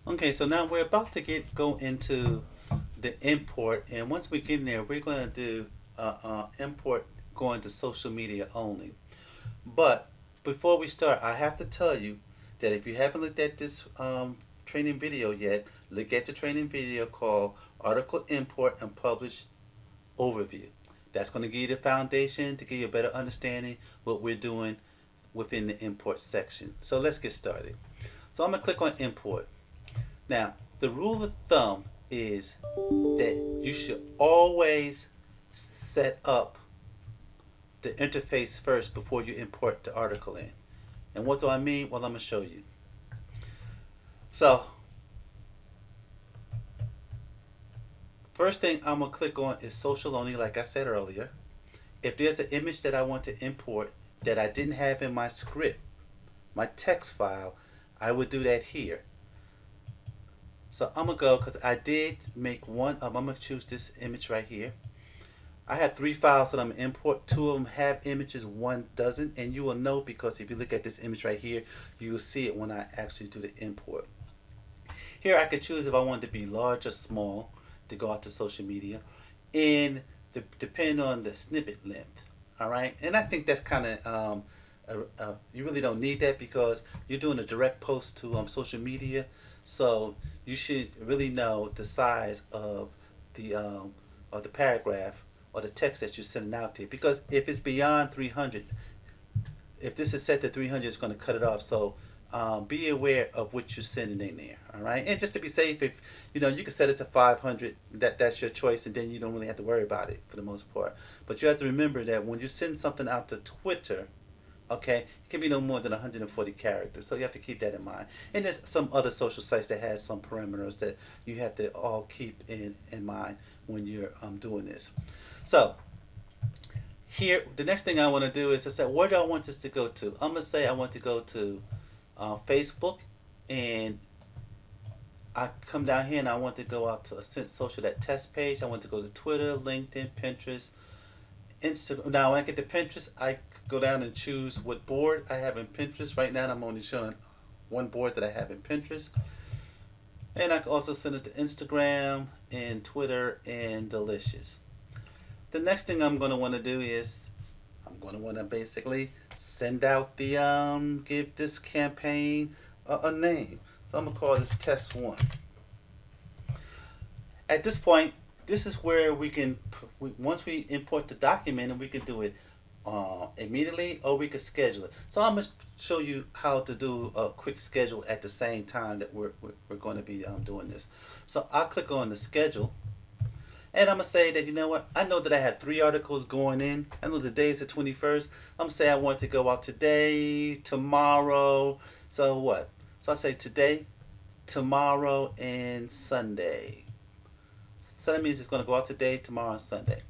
Okay, so now we're about to go into the import, and once we get in there, we're going to do import going to social media only. But before we start, I have to tell you that if you haven't looked at this training video yet, look at the training video called Article Import and Publish Overview. That's going to give you the foundation to give you a better understanding what we're doing within the import section. So let's get started. So I'm going to click on import. Now, the rule of thumb is that you should always set up the interface first before you import the article in. And what do I mean? Well, I'm going to show you. So, first thing I'm going to click on is social only, like I said earlier. If there's an image that I want to import that I didn't have in my script, my text file, I would do that here. So I'm going to go, because I did make one of them. I'm going to choose this image right here. I have 3 files that I'm going to import. 2 of them have images, 1 doesn't. And you will know because if you look at this image right here, you will see it when I actually do the import. Here I could choose if I want it to be large or small to go out to social media. And depend on the snippet length. Alright? And I think that's kind of, you really don't need that because you're doing a direct post to social media. So you should really know the size of the paragraph or the text that you're sending out to. Because if it's beyond 300, if this is set to 300, it's going to cut it off. So be aware of what you're sending in there. All right. And just to be safe, if you can set it to 500. That's your choice, and then you don't really have to worry about it for the most part. But you have to remember that when you send something out to Twitter, okay, it can be no more than 140 characters, so you have to keep that in mind. And there's some other social sites that has some parameters that you have to all keep in mind when you're doing this. So here, the next thing I want to do is to say, where do I want this to go to? I'm gonna say I want to go to Facebook, and I come down here and I want to go out to Ascent Social, that test page. I want to go to Twitter, LinkedIn, Pinterest, Instagram. Now, when I get to Pinterest, I go down and choose what board I have in Pinterest. Right now, I'm only showing one board that I have in Pinterest. And I can also send it to Instagram and Twitter and Delicious. The next thing I'm going to want to do is I'm going to want to basically send out give this campaign a name. So I'm going to call this Test 1. At this point, this is where we can, once we import the document, and we can do it immediately, or we can schedule it. So I'm going to show you how to do a quick schedule at the same time that we're going to be doing this. So I'll click on the schedule, and I'm going to say that, you know what, I know that I had 3 articles going in. I know the day is the 21st. I'm going to say I want to go out today, tomorrow. So what? So I say today, tomorrow, and Sunday. So that means it's going to go out today, tomorrow, and Sunday.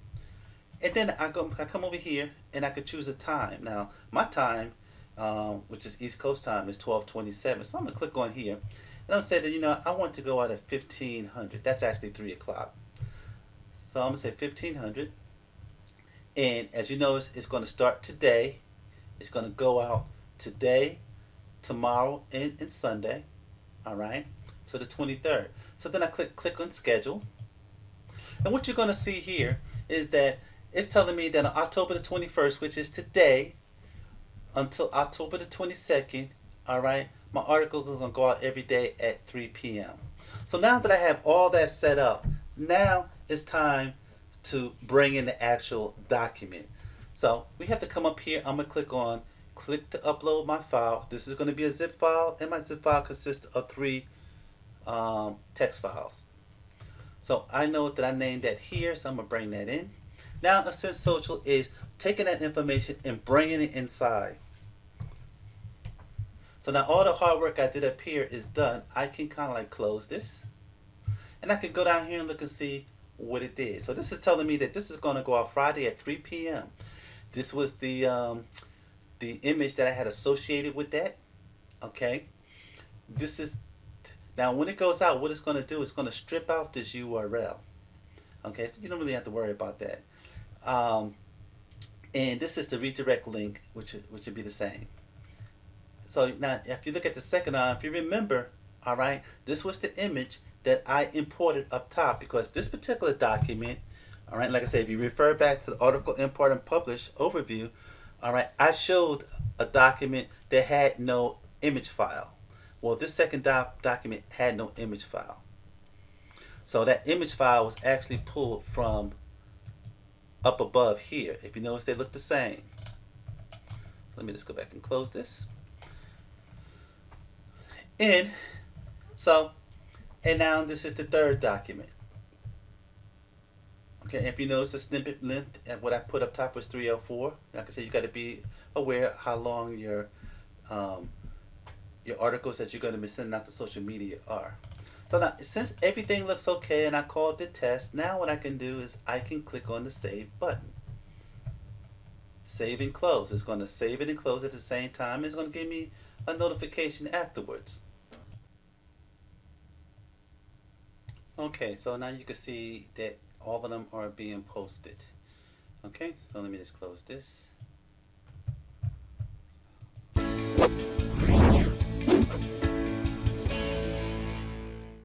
And then I come over here and I could choose a time. Now my time, which is East Coast time, is 12:27. So I'm gonna click on here, and I'm gonna say that I want to go out at 1500. That's actually 3 o'clock. So I'm gonna say 1500, and as you notice, it's going to start today. It's going to go out today, tomorrow, and Sunday. All right, to the 23rd. So then I click on schedule. And what you're going to see here is that it's telling me that on October the 21st, which is today, until October the 22nd, all right, my article is going to go out every day at 3 p.m. So now that I have all that set up, now it's time to bring in the actual document. So we have to come up here. I'm going to click to upload my file. This is going to be a zip file, and my zip file consists of 3 text files. So I know that I named that here, so I'm going to bring that in. Now Ascent Social is taking that information and bringing it inside. So now all the hard work I did up here is done. I can kind of like close this. And I can go down here and look and see what it did. So this is telling me that this is going to go out Friday at 3 p.m. This was the image that I had associated with that. Okay. This is, now when it goes out, what it's going to do is going to strip out this URL. Okay, so you don't really have to worry about that. And this is the redirect link, which would be the same. So now if you look at the second arm, if you remember, All right, this was the image that I imported up top because this particular document, all right, like I said, if you refer back to the article import and publish overview, all right, I showed a document that had no image file. Well, this second document had no image file. So that image file was actually pulled from up above here. If you notice, they look the same. So let me just go back and close this. And so, and now this is the third document. Okay, if you notice the snippet length and what I put up top was 304. Like I said, you got to be aware how long um, your articles that you're going to be sending out to social media are. So now, since everything looks okay and I called the test, now what I can do is I can click on the save button. Save and close. It's going to save it and close at the same time. It's going to give me a notification afterwards. Okay, so now you can see that all of them are being posted. Okay, so let me just close this.